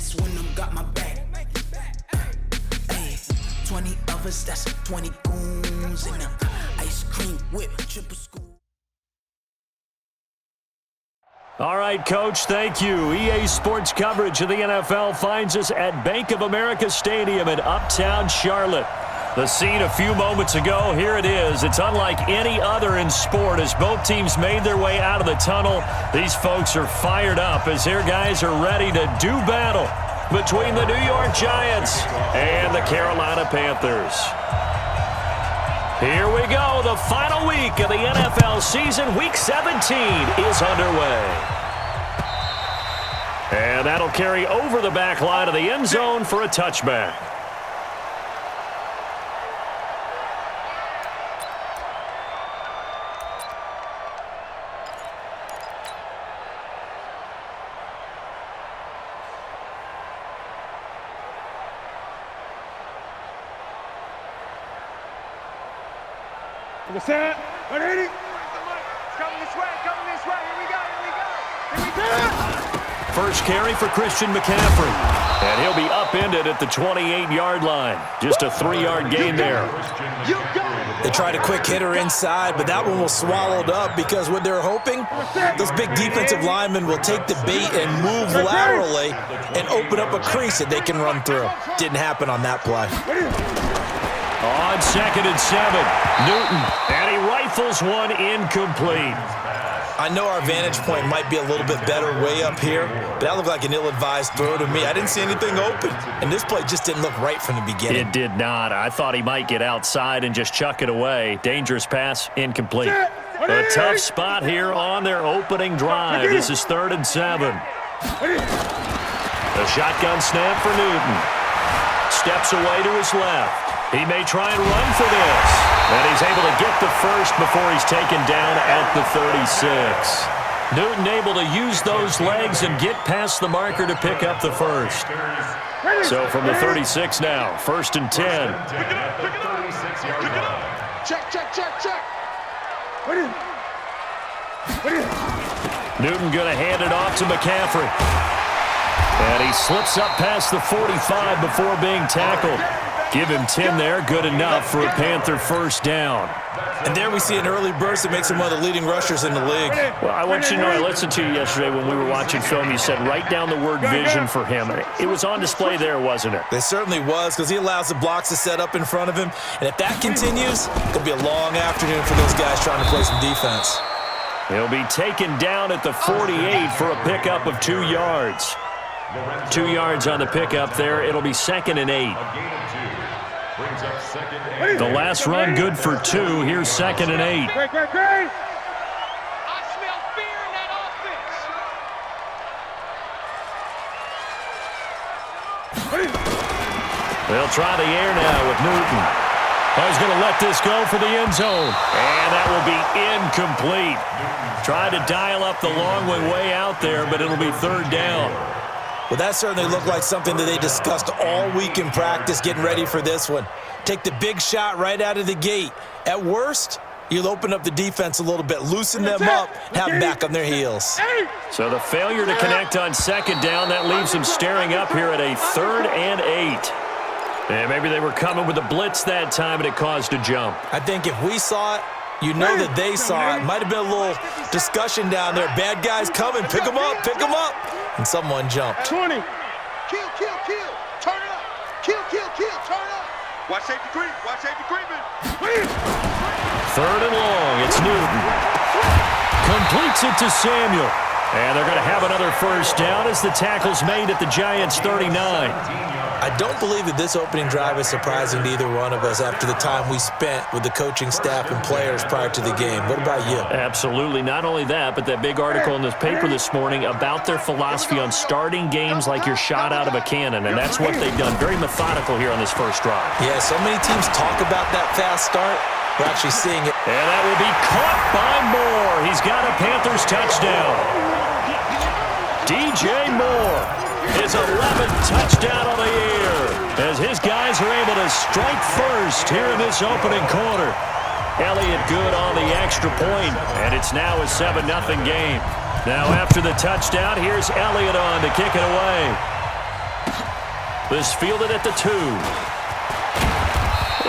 dance when I'm got my back. Hey, 20 of us, that's 20 goons in them. Ice cream whip, triple scoop. All right, Coach, thank you. EA Sports coverage of the NFL finds us at Bank of America Stadium in Uptown Charlotte. The scene a few moments ago, here it is. It's unlike any other in sport as both teams made their way out of the tunnel. These folks are fired up as their guys are ready to do battle between the New York Giants and the Carolina Panthers. Here we go. The final week of the NFL season. Week 17 is underway. And that'll carry over the back line of the end zone for a touchback. Set. 180. It's coming this way. Here we go. First carry for Christian McCaffrey. And he'll be upended at the 28-yard line. Just a 3-yard gain there. They tried a quick hitter inside, but that one was swallowed up because what they're hoping, those big defensive linemen will take the bait and move laterally and open up a crease that they can run through. Didn't happen on that play. On 2nd and 7, Newton, and he rifles one incomplete. I know our vantage point might be a little bit better way up here, but that looked like an ill-advised throw to me. I didn't see anything open, and this play just didn't look right from the beginning. It did not. I thought he might get outside and just chuck it away. Dangerous pass, incomplete. A tough spot here on their opening drive. This is 3rd and 7. The shotgun snap for Newton. Steps away to his left. He may try and run for this. And he's able to get the first before he's taken down at the 36. Newton able to use those legs and get past the marker to pick up the first. So from the 36 now, 1st and 10. Check. Newton going to hand it off to McCaffrey. And he slips up past the 45 before being tackled. Give him 10 there, good enough for a Panther first down. And there we see an early burst that makes him one of the leading rushers in the league. Well, I want you to know, I listened to you yesterday when we were watching film. You said write down the word vision for him. It was on display there, wasn't it? It certainly was, because he allows the blocks to set up in front of him. And if that continues, it'll be a long afternoon for those guys trying to play some defense. He'll be taken down at the 48 for a pickup of 2 yards. 2 yards on the pickup there. It'll be 2nd and 8. The last run good for 2. Here's 2nd and 8. Great. I smell fear in that offense. They'll try the air now with Newton. He's going to let this go for the end zone. And that will be incomplete. Tried to dial up the long way out there, but it'll be 3rd down. Well, that certainly looked like something that they discussed all week in practice getting ready for this one. Take the big shot right out of the gate. At worst, you'll open up the defense a little bit, loosen them up, have them back on their heels. So the failure to connect on 2nd down, that leaves them staring up here at a 3rd and 8. And maybe they were coming with a blitz that time and it caused a jump. I think if we saw it, you know that they saw it. Might have been a little discussion down there. Bad guys coming. Pick them up. And someone jumped. 20. Kill. Turn it up. Kill. Turn it up. Watch safety creeping. 3rd and long. It's Newton. Completes it to Samuel. And they're going to have another first down as the tackle's made at the Giants' 39. I don't believe that this opening drive is surprising to either one of us after the time we spent with the coaching staff and players prior to the game. What about you? Absolutely. Not only that, but that big article in this paper this morning about their philosophy on starting games like you're shot out of a cannon, and that's what they've done. Very methodical here on this first drive. Yeah, so many teams talk about that fast start. We're actually seeing it. And that will be caught by Moore. He's got a Panthers touchdown. DJ Moore. His 11th touchdown on the year as his guys are able to strike first here in this opening quarter. Elliott good on the extra point, and it's now a 7-0 game. Now after the touchdown, here's Elliott on to kick it away. This fielded at the 2.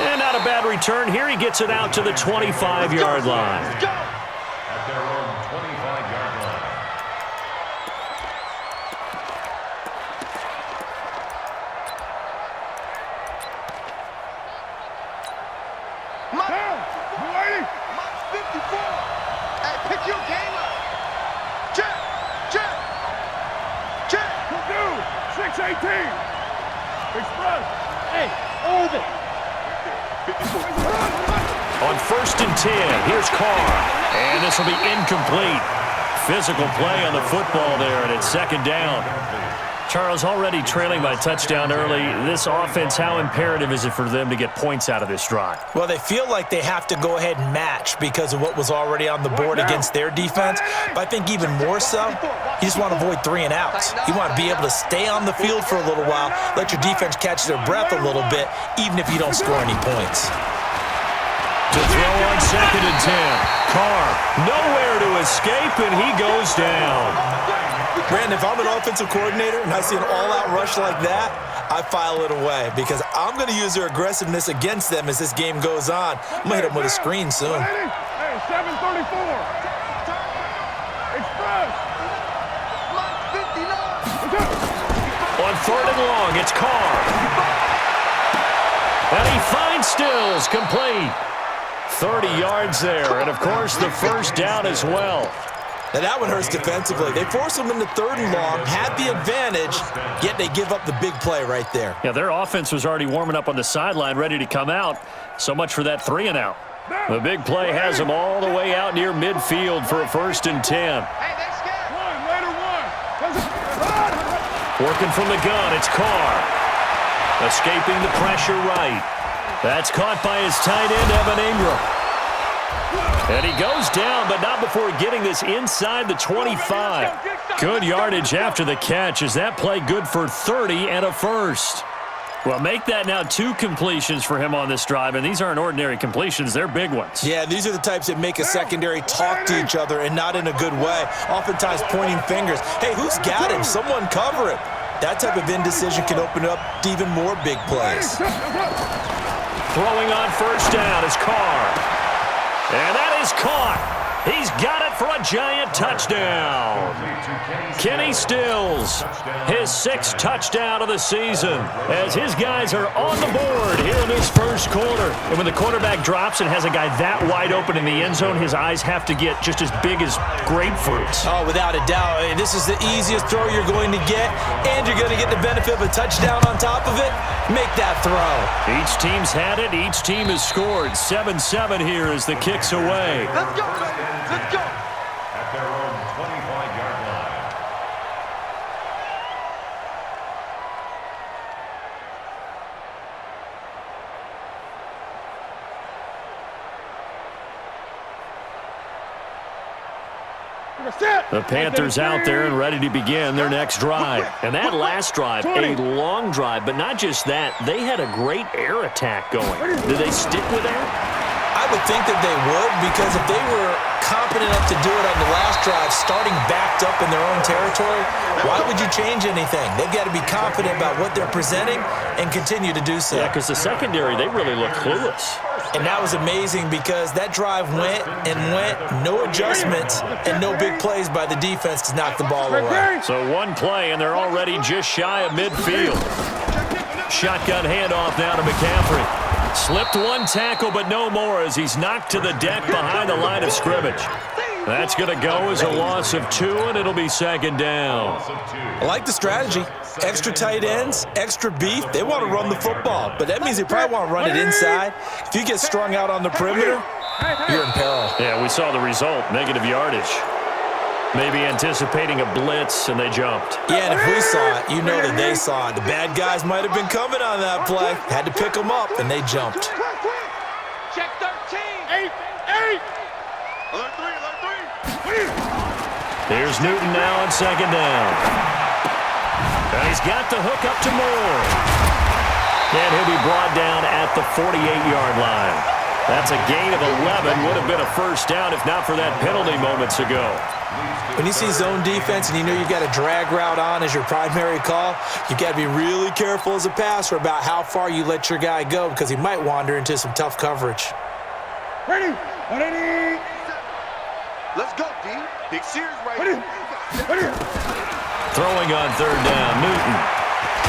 And not a bad return here. He gets it out to the 25-yard line. Let's go. At their own 25-yard line. Mike 54. Hey, pick your game up. Check. 6-18. Express. Hey, hold it. 54. On 1st and 10, here's Carr. And this will be incomplete. Physical play on the football there, and it's 2nd down. Charles, already trailing by touchdown early. This offense, how imperative is it for them to get points out of this drive? Well, they feel like they have to go ahead and match because of what was already on the board against their defense. But I think even more so, you just want to avoid 3 and outs. You want to be able to stay on the field for a little while, let your defense catch their breath a little bit, even if you don't score any points. To throw on 2nd and 10. Carr, nowhere to escape, and he goes down. Brandon, if I'm an offensive coordinator and I see an all-out rush like that, I file it away because I'm going to use their aggressiveness against them as this game goes on. I'm going to hit them with a screen soon. Hey, 734. Express. On 3rd and long, it's Carr. And he finds Stills, complete. 30 yards there, and of course the 1st down as well. Now that one hurts defensively. They force them into 3rd and long, had the advantage, yet they give up the big play right there. Yeah, their offense was already warming up on the sideline, ready to come out. So much for that 3 and out. The big play has them all the way out near midfield for a 1st and 10. Hey, they scared. Working from the gun, it's Carr. Escaping the pressure right. That's caught by his tight end, Evan Ingram. And he goes down, but not before getting this inside the 25. Good yardage after the catch. Is that play good for 30 and a 1st? Well, make that now 2 completions for him on this drive, and these aren't ordinary completions. They're big ones. Yeah, these are the types that make a secondary talk to each other and not in a good way. Oftentimes pointing fingers. Hey, who's got him? Someone cover him. That type of indecision can open up to even more big plays. Throwing on 1st down is Carr. And that is caught. He's got it for a giant touchdown. Kenny Stills, his 6th touchdown of the season, as his guys are on the board here in this 1st quarter. And when the quarterback drops and has a guy that wide open in the end zone, his eyes have to get just as big as grapefruits. Oh, without a doubt. This is the easiest throw you're going to get, and you're going to get the benefit of a touchdown on top of it. Make that throw. Each team's had it. Each team has scored. 7-7 here as the kick's away. Let's go, baby. Let's go. At their own 25-yard line. The Panthers out there and ready to begin their next drive. And that last drive, a long drive, but not just that. They had a great air attack going. Did they stick with that? I would think that they would, because if they were competent enough to do it on the last drive, starting backed up in their own territory, why would you change anything? They've got to be confident about what they're presenting and continue to do so. Yeah, because the secondary, they really look clueless. And that was amazing because that drive went and went, no adjustments, and no big plays by the defense to knock the ball away. So one play, and they're already just shy of midfield. Shotgun handoff now to McCaffrey. Slipped one tackle, but no more as he's knocked to the deck behind the line of scrimmage. That's going to go as a loss of 2, and it'll be 2nd down. I like the strategy. Extra tight ends, extra beef. They want to run the football, but that means they probably want to run it inside. If you get strung out on the perimeter, you're in peril. Yeah, we saw the result, negative yardage. Maybe anticipating a blitz, and they jumped. Yeah, and if we saw it, you know that they saw it. The bad guys might have been coming on that play. Had to pick them up, and they jumped. Check 13. 8. Alert 3. Here's Newton now on 2nd down. And he's got the hook up to Moore. And he'll be brought down at the 48-yard line. That's a gain of 11. Would have been a first down if not for that penalty moments ago. When you see zone defense and you know you've got a drag route on as your primary call, you've got to be really careful as a passer about how far you let your guy go because he might wander into some tough coverage. Ready? Ready? Let's go, D. Big Sears right here. Ready? Throwing on third down, Newton.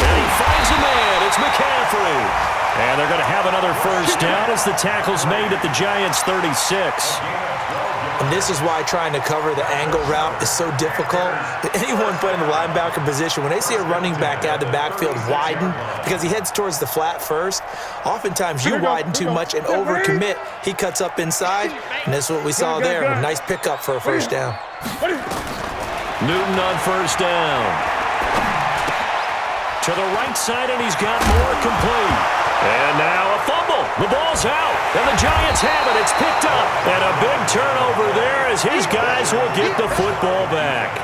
And he finds a man. It's McCaffrey. And they're going to have another first down as the tackle's made at the Giants' 36. And this is why trying to cover the angle route is so difficult. Anyone playing the linebacker position, when they see a running back out of the backfield widen because he heads towards the flat first, oftentimes you widen too much and overcommit. He cuts up inside, and that's what we saw there. A nice pickup for a first down. Newton on first down. To the right side, and he's got more complete. And now a fumble. The ball's out, and the Giants have it. It's picked up, and a big turnover there as his guys will get the football back.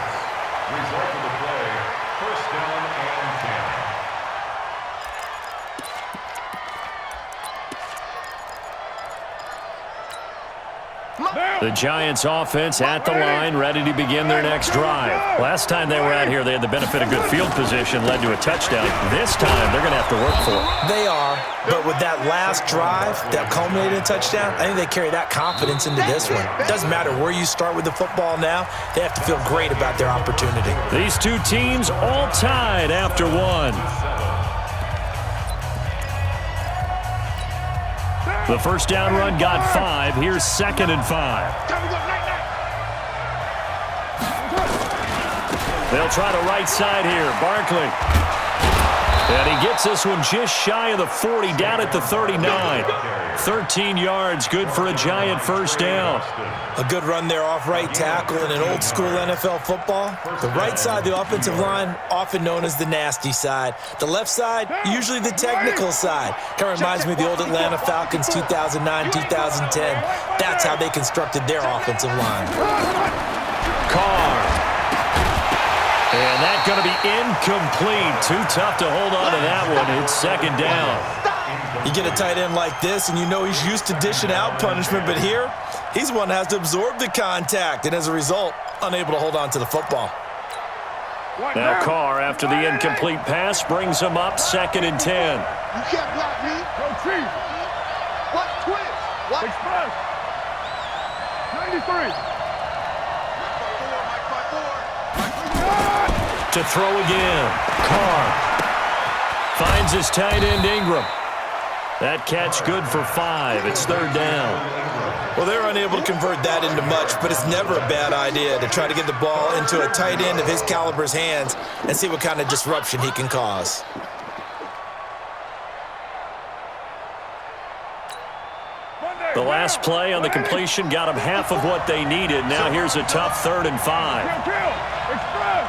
Result of the play, first down and 10. The Giants offense at the line, ready to begin their next drive. Last time they were out here, they had the benefit of good field position, led to a touchdown. This time, they're going to have to work for it. They are, but with that last drive that culminated in a touchdown, I think they carry that confidence into this one. It doesn't matter where you start with the football now. They have to feel great about their opportunity. These two teams all tied after one. The first down run got 5. Here's 2nd and 5. They'll try the right side here. Barkley. And he gets this one just shy of the 40, down at the 39. 13 yards, good for a Giant first down. A good run there off right tackle in an old school NFL football. The right side of the offensive line, often known as the nasty side. The left side, usually the technical side. Kind of reminds me of the old Atlanta Falcons 2009, 2010. That's how they constructed their offensive line. Carr. And that's going to be incomplete. Too tough to hold on to that one. It's 2nd down. You get a tight end like this, and you know he's used to dishing out punishment, but here, he's one that has to absorb the contact, and as a result, unable to hold on to the football. Now Carr, after the incomplete pass, brings him up 2nd and 10. You can't block me. Go Chief. What twist? What? Express. 93. To throw again. Carr finds his tight end Ingram. That catch good for 5. It's 3rd down. Well, they're unable to convert that into much, but it's never a bad idea to try to get the ball into a tight end of his caliber's hands and see what kind of disruption he can cause. The last play on the completion got them half of what they needed. Now here's a tough 3rd and 5. Express.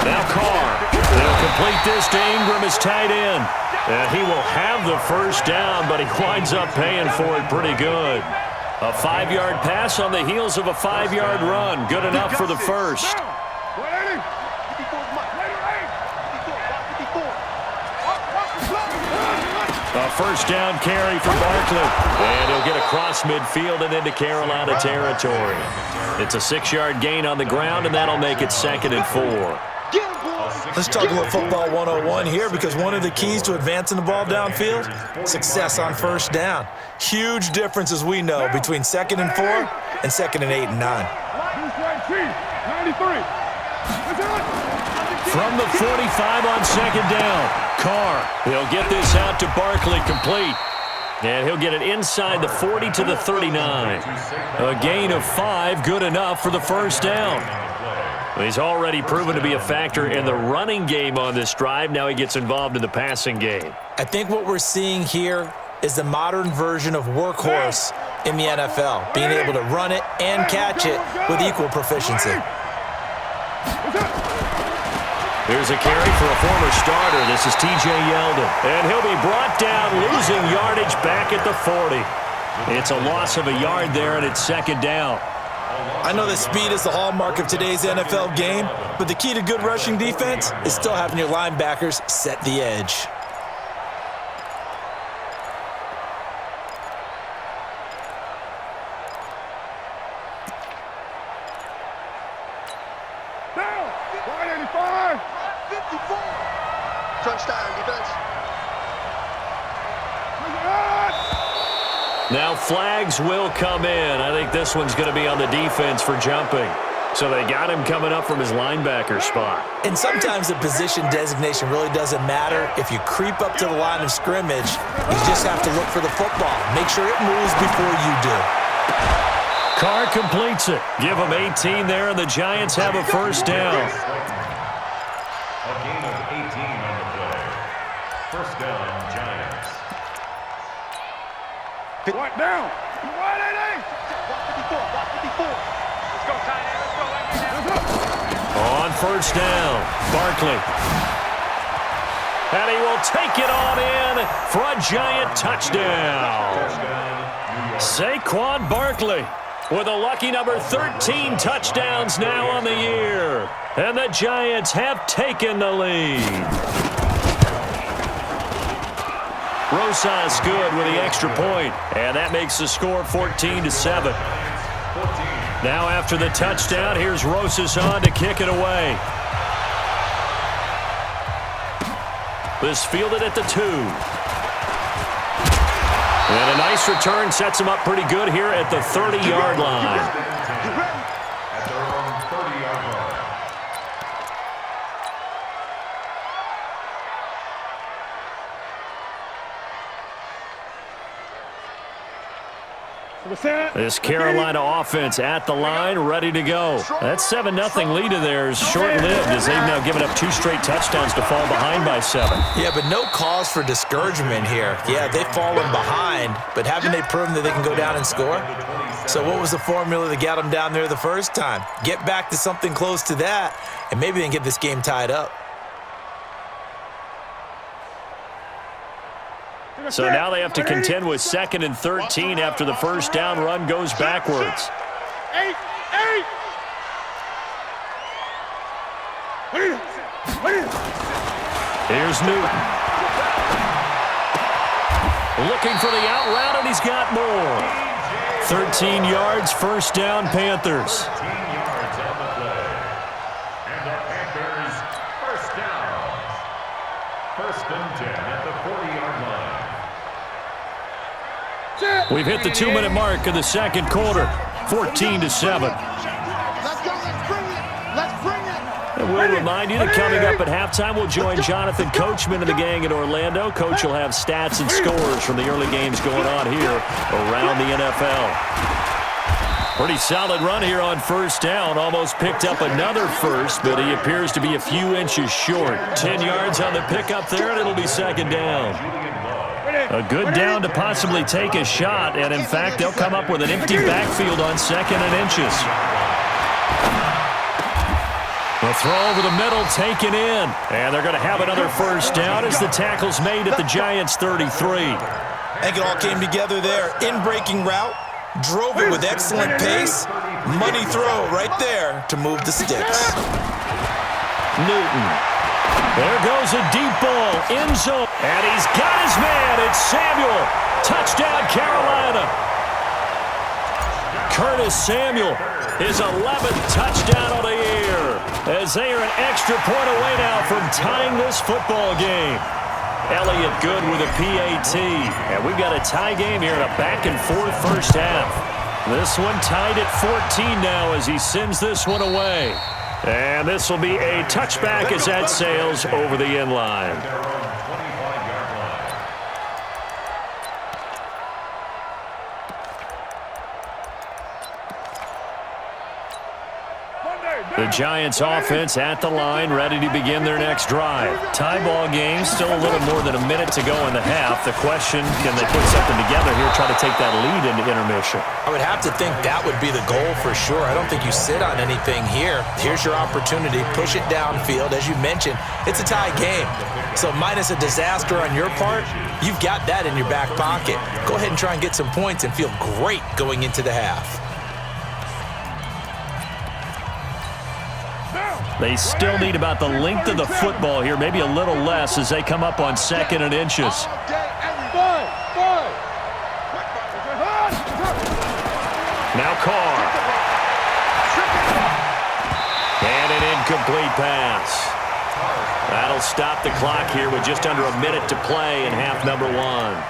Now Carr. They'll complete this to Ingram as tight end. And he will have the first down, but he winds up paying for it pretty good. A 5-yard pass on the heels of a 5-yard run. Good enough for the first. A first down carry for Barkley. And he'll get across midfield and into Carolina territory. It's a 6-yard gain on the ground, and that'll make it 2nd and 4. Let's talk about football 101 here, because one of the keys to advancing the ball downfield, success on first down. Huge difference, as we know, between 2nd and 4 and 2nd and 8 and 9. 93. From the 45 on 2nd down, Carr. He'll get this out to Barkley, complete. And he'll get it inside the 40 to the 39. A gain of 5, good enough for the first down. He's already proven to be a factor in the running game on this drive. Now he gets involved in the passing game. I think what we're seeing here is the modern version of workhorse in the NFL, being able to run it and catch it with equal proficiency. Here's a carry for a former starter. This is T.J. Yeldon. And he'll be brought down, losing yardage back at the 40. It's a loss of a yard there, and it's 2nd down. I know that speed is the hallmark of today's NFL game, but the key to good rushing defense is still having your linebackers set the edge. Down. 185. 54. Touchdown, defense. Now flags will come in. I think this one's going to be on the defense for jumping. So they got him coming up from his linebacker spot. And sometimes the position designation really doesn't matter. If you creep up to the line of scrimmage, you just have to look for the football. Make sure it moves before you do. Carr completes it. Give him 18 there, and the Giants have a first down. A gain of 18 on the play. First down, Giants. What down? 188. 54. Let's go, tight end. Let's go. On first down, Barkley. And he will take it on in for a Giant touchdown. Saquon Barkley with a lucky number 13 touchdowns now on the year. And the Giants have taken the lead. Rosas good with the extra point, and that makes the score 14-7. Now after the touchdown, here's Rosas on to kick it away. This fielded at the 2. And a nice return sets him up pretty good here at the 30-yard line. At their own 30-yard line. This Carolina offense at the line, ready to go. That 7-0 lead of theirs short-lived as they've now given up 2 straight touchdowns to fall behind by 7. Yeah, but no cause for discouragement here. Yeah, they've fallen behind, but haven't they proven that they can go down and score? So what was the formula that got them down there the first time? Get back to something close to that, and maybe they can get this game tied up. So now they have to contend with 2nd and 13 after the first down run goes backwards. 8. Here's Newton. Looking for the out route, and he's got more. 13 yards, first down, Panthers. 13 yards on the play. And the Panthers, first down. First and 10 at the 40-yard line. We've hit the 2-minute mark of the second quarter, 14-7. Let's go. Let's bring it. Let's bring it. And we'll remind you that coming up at halftime, we'll join Jonathan Coachman and the gang in Orlando. Coach will have stats and scores from the early games going on here around the NFL. Pretty solid run here on first down. Almost picked up another first, but he appears to be a few inches short. 10 yards on the pickup there, and it'll be second down. A good down to possibly take a shot, and in fact, they'll come up with an empty backfield on 2nd and inches. The throw over the middle taken in, and they're going to have another first down as the tackle's made at the Giants' 33. I think it all came together there. In-breaking route, drove it with excellent pace. Money throw right there to move the sticks. Newton. There goes a deep ball, end zone, and he's got his man. It's Samuel. Touchdown, Carolina. Curtis Samuel, his 11th touchdown of the year, as they are an extra point away now from tying this football game. Elliott good with a PAT, and we've got a tie game here in a back-and-forth first half. This one tied at 14 now as he sends this one away. And this will be a touchback as that sails over the end line. The Giants offense at the line, ready to begin their next drive. Tie ball game, still a little more than a minute to go in the half. The question, can they put something together here, try to take that lead into intermission? I would have to think that would be the goal for sure. I don't think you sit on anything here. Here's your opportunity. Push it downfield. As you mentioned, it's a tie game. So minus a disaster on your part, you've got that in your back pocket. Go ahead and try and get some points and feel great going into the half. They still need about the length of the football here, maybe a little less as they come up on 2nd and inches. Now Carr. And an incomplete pass. That'll stop the clock here with just under a minute to play in half number 1.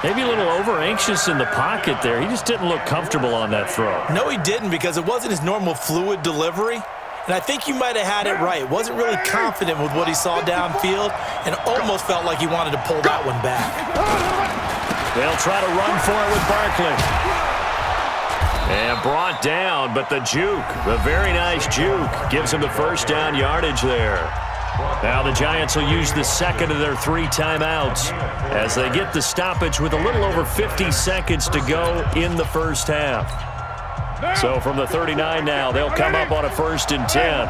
Maybe a little over-anxious in the pocket there. He just didn't look comfortable on that throw. No, he didn't, because it wasn't his normal fluid delivery. And I think you might have had it right. Wasn't really confident with what he saw downfield and almost felt like he wanted to pull that one back. They'll try to run for it with Barkley. And brought down, but the juke, the very nice juke, gives him the first down yardage there. Now the Giants will use the second of their 3 timeouts as they get the stoppage with a little over 50 seconds to go in the first half. So from the 39 now, they'll come up on a 1st and 10.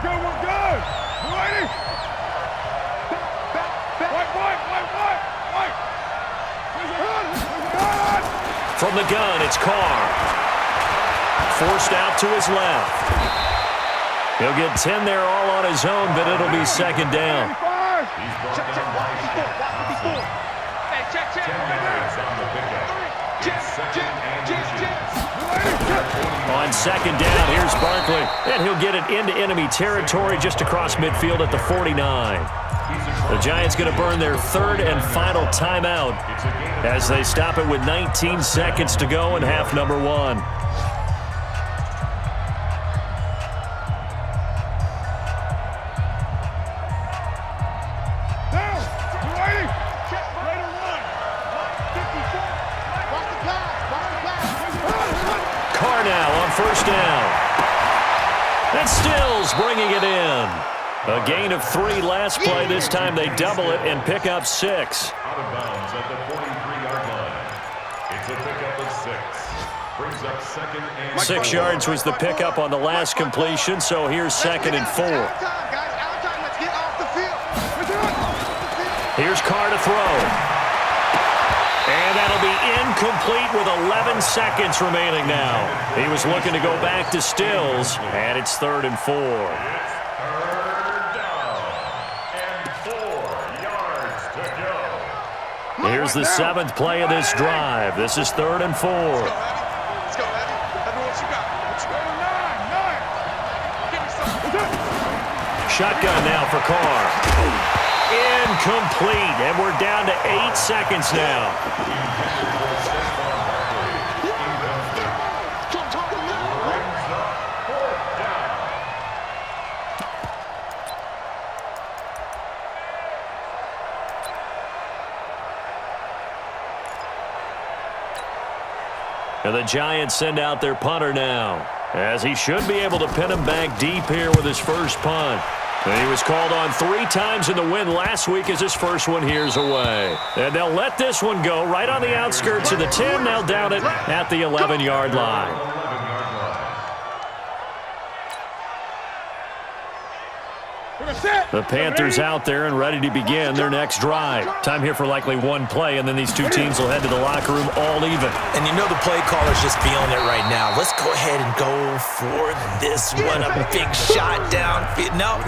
From the gun, it's Carr. Forced out to his left. He'll get 10 there all on his own, but it'll be 2nd down. On 2nd down, here's Barkley, and he'll get it into enemy territory just across midfield at the 49. The Giants going to burn their 3rd and final timeout as they stop it with 19 seconds to go in half number 1. First down. And Stills bringing it in. A gain of 3 last play. This time they double it and pick up 6. Out of bounds at the 43-yard line. It's a pickup of 6. Brings up 2nd and 6 yards was the pickup on the last completion, so here's 2nd and 4. Here's Carr to throw. And that'll be incomplete with 11 seconds remaining now. He was looking to go back to Stills, and it's 3rd and 4. It's 3rd down and 4 yards to go. Here's the 7th play of this drive. This is 3rd and 4. Let's go, Eddie. Everyone, what you got? Shotgun now for Carr. Incomplete, and we're down to 8 seconds now. And the Giants send out their punter now, as he should be able to pin him back deep here with his first punt. And he was called on 3 times in the win last week as his first one here's away. And they'll let this one go right on the outskirts of the 10. They'll down it at the 11-yard line. The Panthers out there and ready to begin their next drive. Time here for likely 1 play, and then these 2 teams will head to the locker room all even. And you know the play caller's just feeling it right now. Let's go ahead and go for this one. A big shot down. No.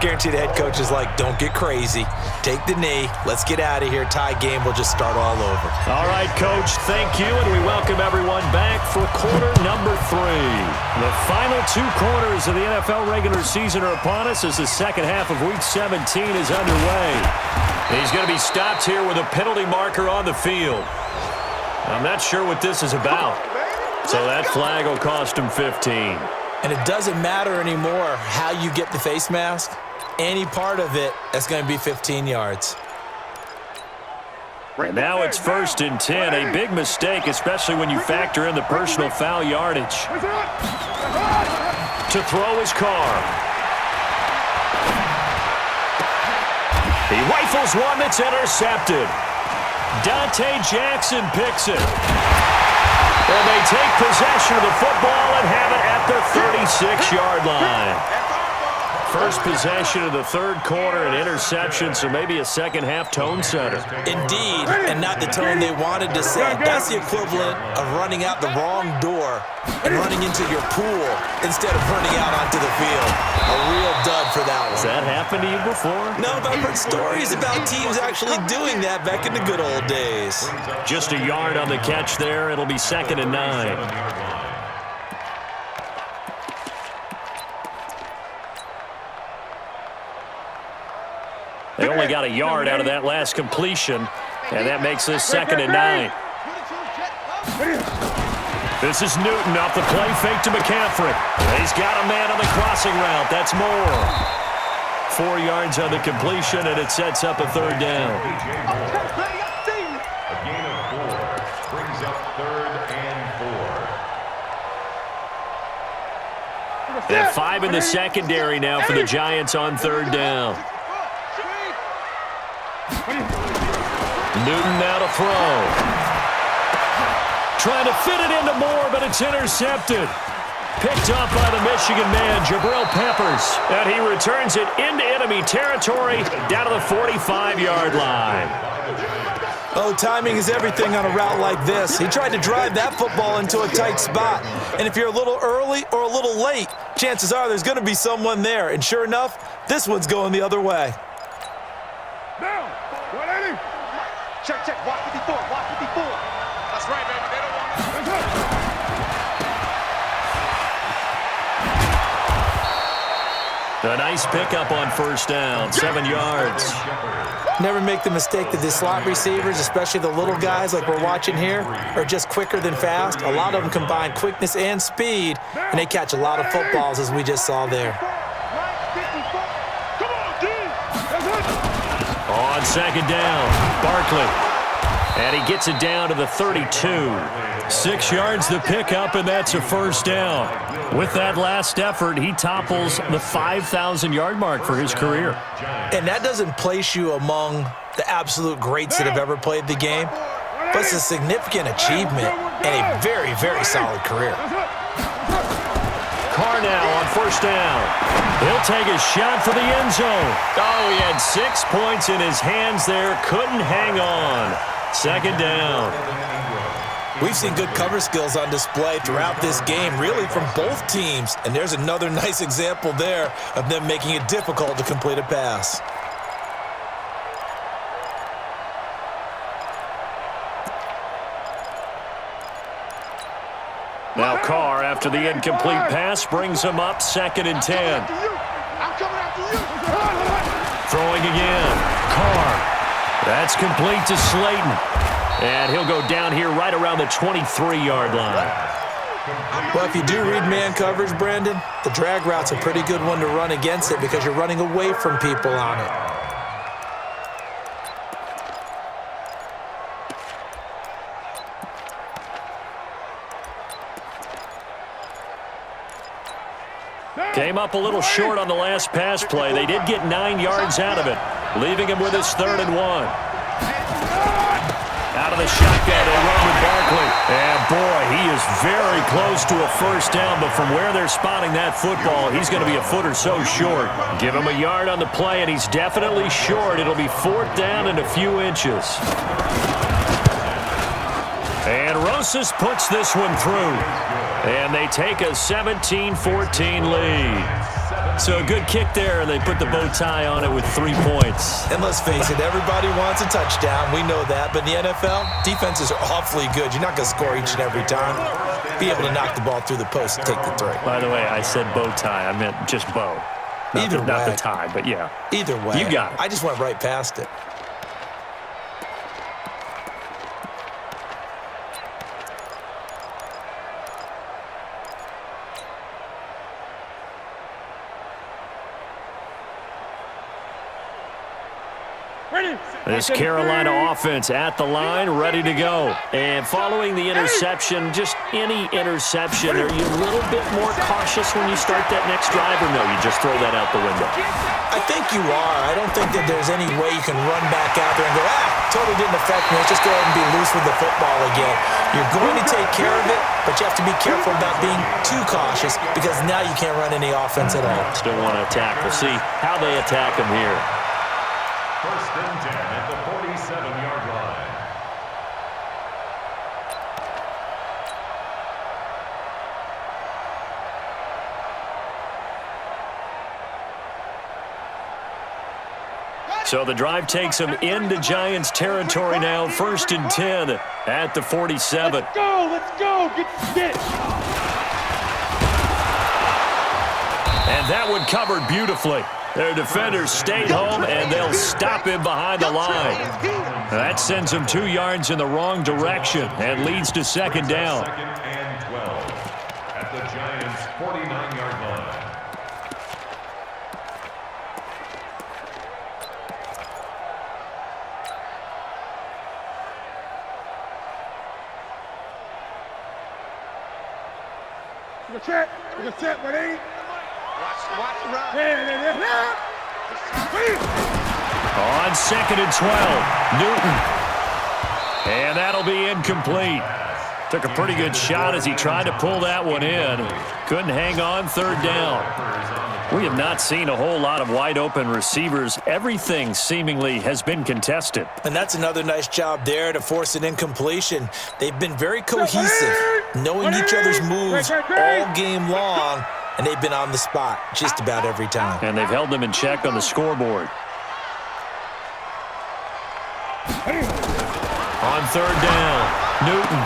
Guarantee the head coach is like, don't get crazy. Take the knee. Let's get out of here. Tie game. We'll just start all over. All right, Coach. Thank you, and we welcome everyone back for quarter number 3. The final 2 quarters of the NFL regular season are upon us as the second half of Week 17 is underway. He's going to be stopped here with a penalty marker on the field. I'm not sure what this is about. So that flag will cost him 15. And it doesn't matter anymore how you get the face mask. Any part of it, that's going to be 15 yards. And now it's 1st and 10. A big mistake, especially when you factor in the personal foul yardage. To throw his Carr. He rifles one that's intercepted. Dante Jackson picks it. And they take possession of the football and have it at the 36-yard line. First possession of the third quarter, an interception, so maybe a second-half tone setter. Indeed, and not the tone they wanted to set. That's the equivalent of running out the wrong door and running into your pool instead of running out onto the field. A real dud for that one. Has that happened to you before? No, but I've heard stories about teams actually doing that back in the good old days. Just a yard on the catch there. It'll be 2nd and 9. They only got a yard out of that last completion, and that makes this 2nd and 9. This is Newton off the play fake to McCaffrey. He's got a man on the crossing route. That's more. 4 yards on the completion, and it sets up a 3rd down. A gain of 4 brings up 3rd and 4. They have 5 in the secondary now for the Giants on 3rd down. Newton now to throw. Trying to fit it into Moore, but it's intercepted. Picked up by the Michigan man, Jabril Peppers. And he returns it into enemy territory down to the 45-yard line. Oh, timing is everything on a route like this. He tried to drive that football into a tight spot. And if you're a little early or a little late, chances are there's going to be someone there. And sure enough, this one's going the other way. Down. 180. Check. Watch 54. That's right, baby. They don't want A nice pickup on 1st down, 7 yards. Never make the mistake that the slot receivers, especially the little guys like we're watching here, are just quicker than fast. A lot of them combine quickness and speed, and they catch a lot of footballs, as we just saw there. On 2nd down, Barkley. And he gets it down to the 32. 6 yards the pickup, and that's a 1st down. With that last effort, he topples the 5,000-yard mark for his career. And that doesn't place you among the absolute greats that have ever played the game, but it's a significant achievement and a very, very solid career. Carr now on 1st down. He'll take a shot for the end zone. Oh, he had 6 points in his hands there. Couldn't hang on. 2nd down. We've seen good cover skills on display throughout this game, really from both teams. And there's another nice example there of them making it difficult to complete a pass. Now Carr, after the incomplete pass, brings him up 2nd and 10. I'm coming after you. Throwing again. Carr. That's complete to Slayton. And he'll go down here right around the 23-yard line. Well, if you do read man coverage, Brandon, the drag route's a pretty good one to run against it because you're running away from people on it. Came up a little short on the last pass play. They did get 9 yards out of it, leaving him with his 3rd and 1. Out of the shotgun, they run with Barkley. And, boy, he is very close to a 1st down, but from where they're spotting that football, he's going to be a foot or so short. Give him a yard on the play, and he's definitely short. It'll be 4th down and a few inches. And Rosas puts this one through. And they take a 17-14 lead. So a good kick there, and they put the bow tie on it with 3 points. And let's face it, everybody wants a touchdown. We know that. But in the NFL, defenses are awfully good. You're not going to score each and every time. Be able to knock the ball through the post and take the 3. By the way, I said bow tie. I meant just bow. Not the tie, but yeah. Either way. You got it. I just went right past it. This Carolina offense at the line, ready to go. And following the interception, just any interception, are you a little bit more cautious when you start that next drive, or no, you just throw that out the window? I think you are. I don't think that there's any way you can run back out there and go, totally didn't affect me. Let's just go ahead and be loose with the football again. You're going to take care of it, but you have to be careful about being too cautious because now you can't run any offense at all. Still want to attack. We'll see how they attack him here. First and 10 at the 47-yard line. So the drive takes him into Giants territory now. First and 10 at the 47. Let's go, get. And that one covered beautifully. Their defenders stayed home, and they'll stop him behind the line. That sends him 2 yards in the wrong direction and leads to second down. Second and 12 at the Giants' 49-yard line. Look at set, ready? Watch the run. On second and 12, Newton. And that'll be incomplete. Took a pretty good shot as he tried to pull that one in. Couldn't hang on, third down. We have not seen a whole lot of wide-open receivers. Everything seemingly has been contested. And that's another nice job there to force an incompletion. They've been very cohesive, knowing each other's moves all game long, and they've been on the spot just about every time. And they've held them in check on the scoreboard. On third down, Newton.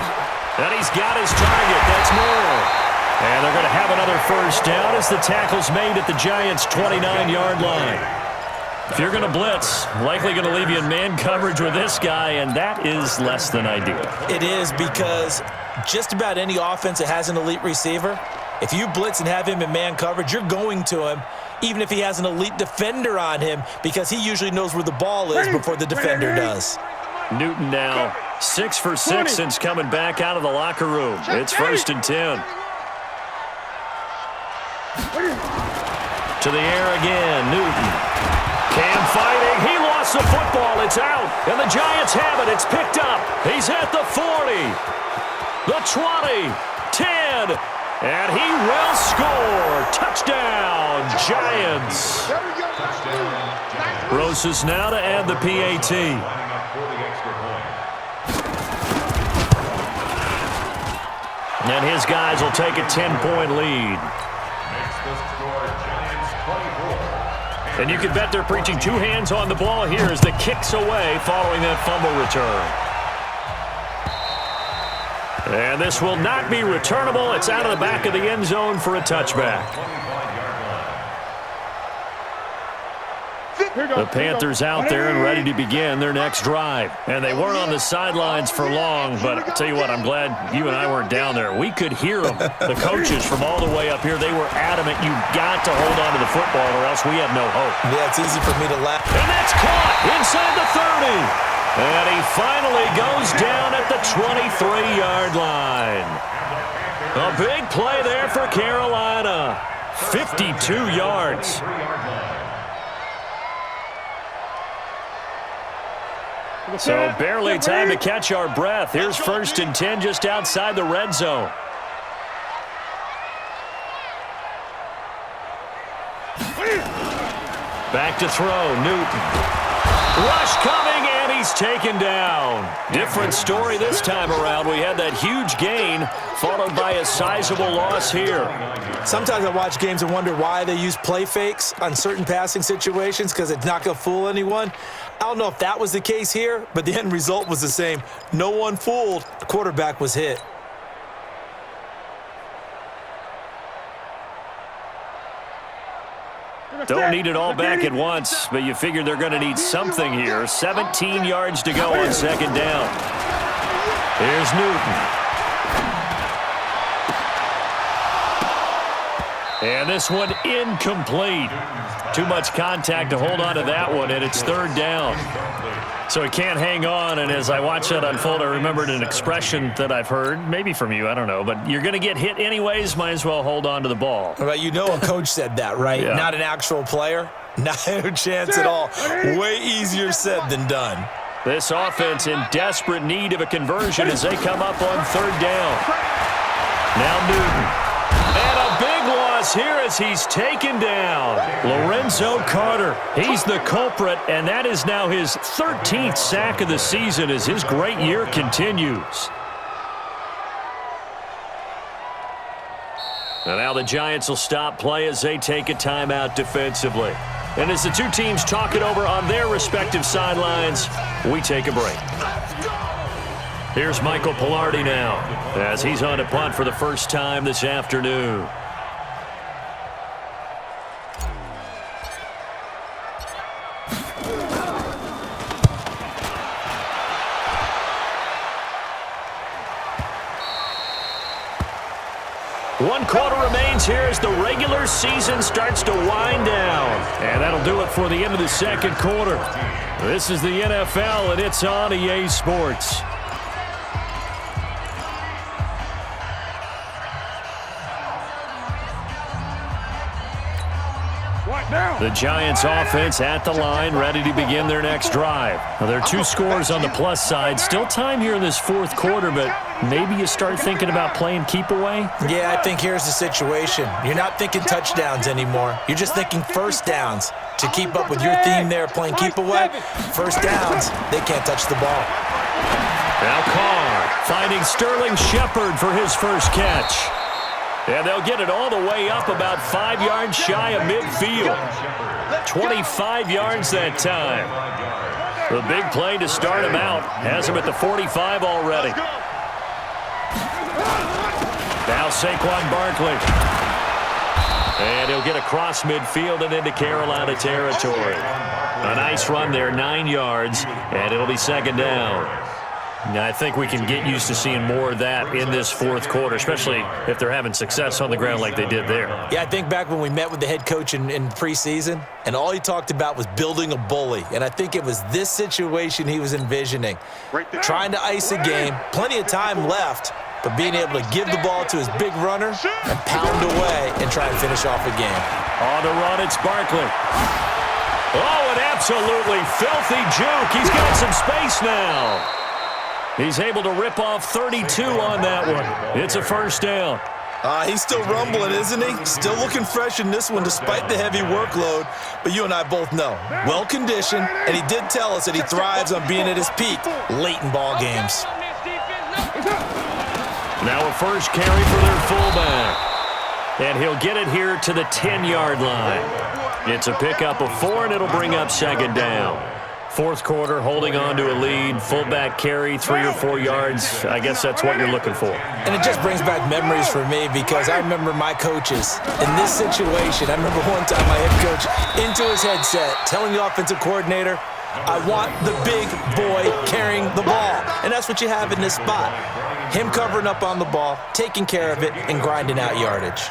And he's got his target. That's more. And they're going to have another first down as the tackle's made at the Giants' 29-yard line. If you're going to blitz, likely going to leave you in man coverage with this guy, and that is less than ideal. It is, because just about any offense that has an elite receiver, if you blitz and have him in man coverage, you're going to him, even if he has an elite defender on him, because he usually knows where the ball is before the defender does. Newton now 6 for 6 since coming back out of the locker room. It's first and 10. To the air again, Newton. Cam fighting. He lost the football. It's out. And the Giants have it. It's picked up. He's at the 40. The 20. 10. And he will score. Touchdown, Giants. Rosas now to add the PAT. And his guys will take a 10-point lead. And you can bet they're preaching 2 hands on the ball here as the kick's away following that fumble return. And this will not be returnable. It's out of the back of the end zone for a touchback. The Panthers out there and ready to begin their next drive. And they weren't on the sidelines for long, but I'll tell you what, I'm glad you and I weren't down there. We could hear them. The coaches from all the way up here, they were adamant. You've got to hold on to the football or else we have no hope. Yeah, it's easy for me to laugh. And that's caught inside the 30. And he finally goes down at the 23-yard line. A big play there for Carolina. 52 yards. So barely time to catch our breath. Here's first and 10 just outside the red zone. Back to throw, Newton. Rush coming, and he's taken down. Different story this time around. We had that huge gain, followed by a sizable loss here. Sometimes I watch games and wonder why they use play fakes on certain passing situations, because it's not going to fool anyone. I don't know if that was the case here, but the end result was the same. No one fooled. The quarterback was hit. Don't need it all back at once, but you figure they're going to need something here. 17 yards to go on second down. Here's Newton. And this one incomplete. Too much contact to hold on to that one, and it's third down. So he can't hang on, and as I watch that unfold, I remembered an expression that I've heard, maybe from you, I don't know, but you're going to get hit anyways, might as well hold on to the ball. Well, you know a coach said that, right? Yeah. Not an actual player. Not a chance at all. Way easier said than done. This offense in desperate need of a conversion as they come up on third down. Now Newton. And a big loss here as he's taken down. Lorenzo Carter, he's the culprit, and that is now his 13th sack of the season as his great year continues. And now the Giants will stop play as they take a timeout defensively. And as the two teams talk it over on their respective sidelines, we take a break. Here's Michael Pilardi now as he's on to punt for the first time this afternoon. One quarter remains here as the regular season starts to wind down. And that'll do it for the end of the second quarter. This is the NFL, and it's on EA Sports. The Giants offense at the line, ready to begin their next drive. Now, there are two scores on the plus side. Still time here in this fourth quarter, but maybe you start thinking about playing keep away? Yeah, I think here's the situation. You're not thinking touchdowns anymore. You're just thinking first downs. To keep up with your theme there, playing keep away, first downs, they can't touch the ball. Now Carr finding Sterling Shepard for his first catch. And they'll get it all the way up about 5 yards shy of midfield. 25 yards that time. The big play to start him out. Has him at the 45 already. Now Saquon Barkley. And he'll get across midfield and into Carolina territory. A nice run there, 9 yards, and it'll be second down. Now, I think we can get used to seeing more of that in this fourth quarter, especially if they're having success on the ground like they did there. Yeah, I think back when we met with the head coach in preseason, and all he talked about was building a bully. And I think it was this situation he was envisioning. Trying to ice a game, plenty of time left, but being able to give the ball to his big runner and pound away and try and finish off a game. On the run, it's Barkley. Oh, an absolutely filthy juke. He's got some space now. He's able to rip off 32 on that one. It's a first down. He's still rumbling, isn't he? Still looking fresh in this one despite the heavy workload. But you and I both know, well-conditioned, and he did tell us that he thrives on being at his peak late in ball games. Now a first carry for their fullback. And he'll get it here to the 10-yard line. It's a pickup of 4, and it'll bring up second down. Fourth quarter, holding on to a lead, fullback carry, 3 or 4 yards. I guess that's what you're looking for. And it just brings back memories for me because I remember my coaches in this situation. I remember one time my head coach into his headset telling the offensive coordinator, I want the big boy carrying the ball. And that's what you have in this spot. Him covering up on the ball, taking care of it, and grinding out yardage.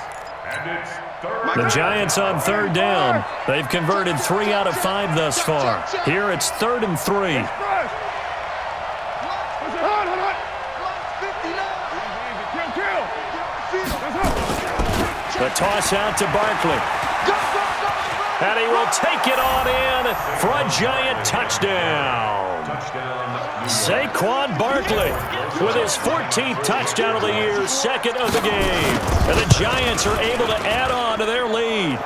The Giants on third down. They've converted 3 out of 5 thus far. Here it's 3rd and 3. The toss out to Barkley. And he will take it on in for a Giant touchdown. Saquon Barkley with his 14th touchdown of the year, 2nd of the game. And the Giants are able to add on to their lead.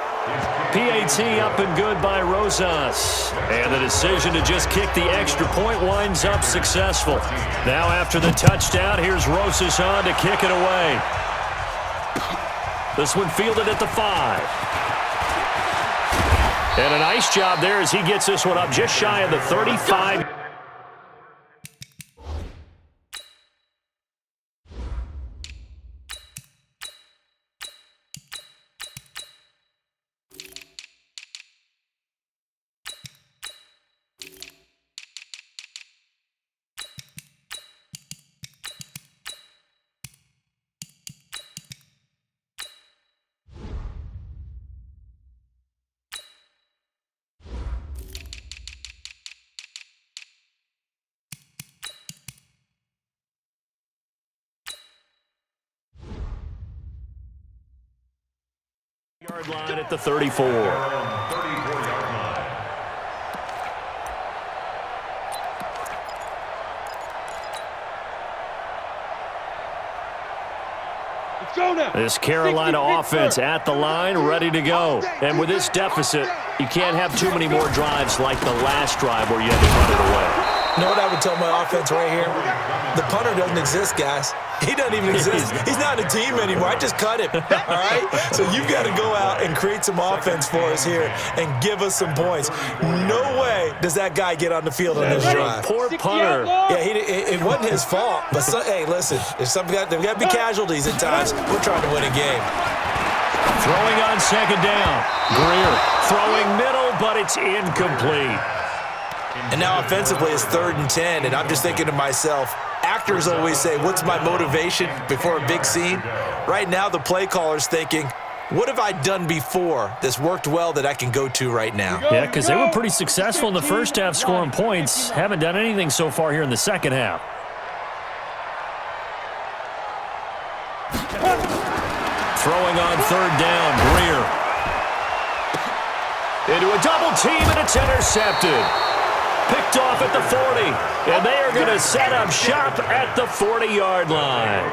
PAT up and good by Rosas. And the decision to just kick the extra point winds up successful. Now after the touchdown, here's Rosas on to kick it away. This one fielded at the 5. And a nice job there as he gets this one up just shy of the 35. 34-yard line at the 34. 34-yard line. This Carolina offense at the line, ready to go. And with this deficit, you can't have too many more drives like the last drive where you had to run it away. You know what I would tell my offense right here? The punter doesn't exist, guys. He doesn't even exist. He's not a team anymore. I just cut him, all right? So you've got to go out and create some offense for us here and give us some points. No way does that guy get on the field on this drive. Poor punter. Yeah, it wasn't his fault. But, hey, listen, there's there's got to be casualties at times. We're trying to win a game. Throwing on second down. Greer throwing middle, but it's incomplete. And now offensively it's 3rd and 10, and I'm just thinking to myself, actors always say, what's my motivation before a big scene? Right now the play caller's thinking, what have I done before that's worked well that I can go to right now? Yeah, because they were pretty successful in the first half scoring points. Haven't done anything so far here in the second half. Throwing on 3rd down, Greer. Into a double team, and it's intercepted. Picked off at the 40, and they are going to set up shop at the 40-yard line.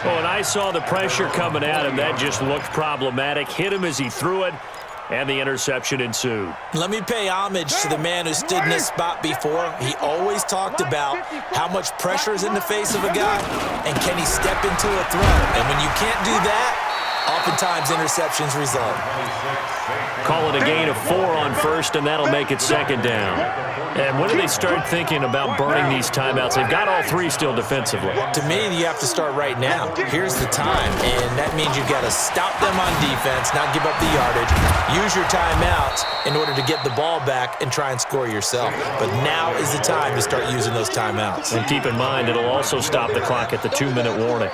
Oh, and I saw the pressure coming at him. That just looked problematic. Hit him as he threw it, and the interception ensued. Let me pay homage to the man who stood in this spot before. He always talked about how much pressure is in the face of a guy, and can he step into a throw. And when you can't do that, oftentimes interceptions result. Call it a gain of 4 on first, and that'll make it 2nd down. And when do they start thinking about burning these timeouts? They've got all 3 still defensively. To me, you have to start right now. Here's the time, and that means you've got to stop them on defense, not give up the yardage, use your timeouts in order to get the ball back and try and score yourself. But now is the time to start using those timeouts. And keep in mind, it'll also stop the clock at the 2-minute warning.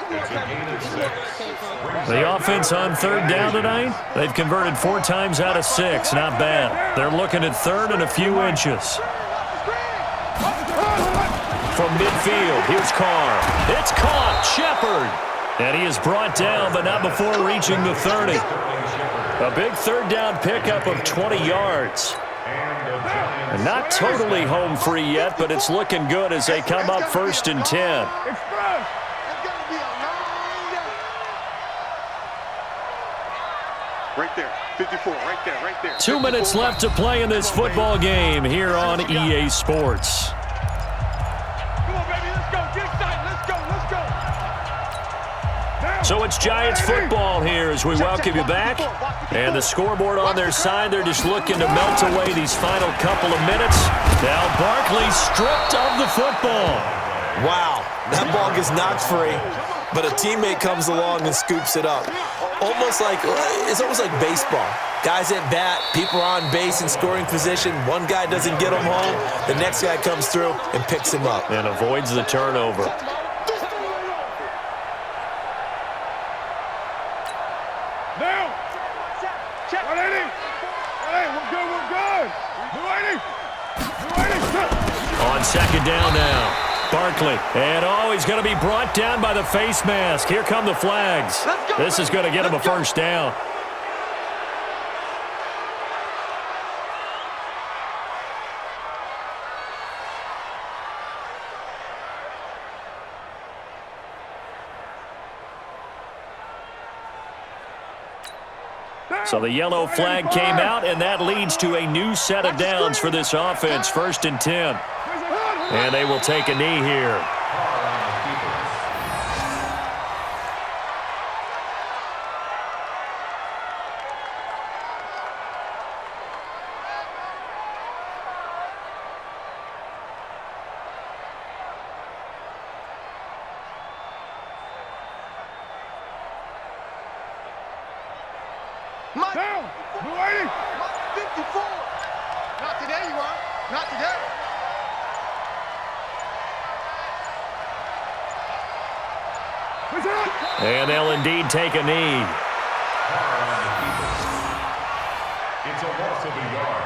The offense on 3rd down tonight, they've converted 4 times out of 6. Not bad. They're looking at 3rd and a few inches. From midfield, here's Carr. It's caught. Shepard. And he is brought down, but not before reaching the 30. A big 3rd down pickup of 20 yards. And not totally home free yet, but it's looking good as they come up 1st and 10. Right there, 54, right there. 2 minutes left to play in this football game here on EA Sports. Come on, baby, let's go. Get excited. Let's go. So it's Giants football here as we welcome you back. And the scoreboard on their side, they're just looking to melt away these final couple of minutes. Now Barkley stripped of the football. Wow, that ball gets knocked free, but a teammate comes along and scoops it up. It's almost like baseball. Guys at bat, people are on base in scoring position. One guy doesn't get him home. The next guy comes through and picks him up. And avoids the turnover. Now. Check. 180. Hey, we're good. 280. On 2nd down now. Barkley, and he's going to be brought down by the face mask. Here come the flags. This is going to get him a 1st down. So the yellow flag came out, and that leads to a new set of downs for this offense. 1st and 10. And they will take a knee here. Down. 280. 54. Not today, you are. Not today. And they'll indeed take a knee. It's a loss of a yard,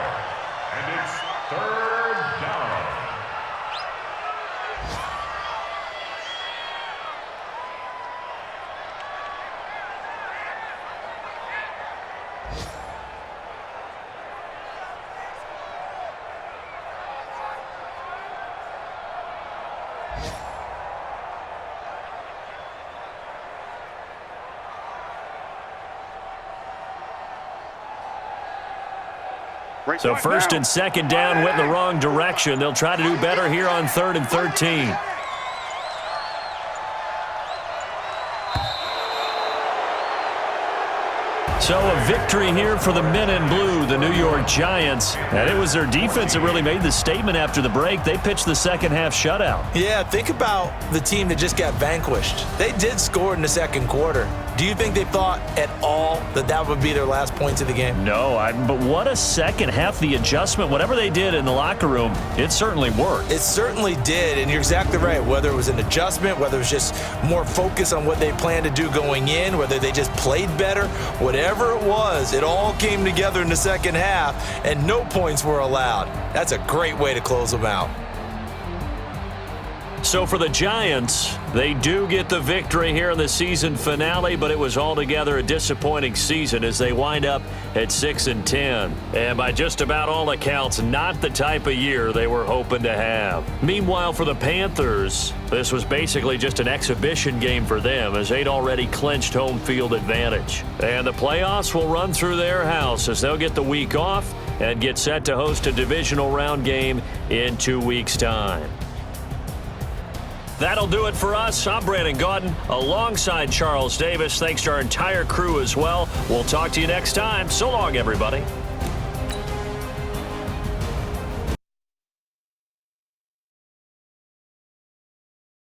and it's 3rd down. So first and second down went in the wrong direction. They'll try to do better here on 3rd and 13. So a victory here for the men in blue, the New York Giants. And it was their defense that really made the statement after the break. They pitched the second half shutout. Yeah, think about the team that just got vanquished. They did score in the second quarter. Do you think they thought at all that that would be their last points of the game? No, but what a second half. The adjustment, whatever they did in the locker room, it certainly worked. It certainly did, and you're exactly right. Whether it was an adjustment, whether it was just more focus on what they planned to do going in, whether they just played better, whatever it was, it all came together in the second half, and no points were allowed. That's a great way to close them out. So for the Giants, they do get the victory here in the season finale, but it was altogether a disappointing season as they wind up at 6-10. And by just about all accounts, not the type of year they were hoping to have. Meanwhile, for the Panthers, this was basically just an exhibition game for them as they'd already clinched home field advantage. And the playoffs will run through their house as they'll get the week off and get set to host a divisional round game in 2 weeks' time. That'll do it for us. I'm Brandon Gaudin alongside Charles Davis. Thanks to our entire crew as well. We'll talk to you next time. So long, everybody.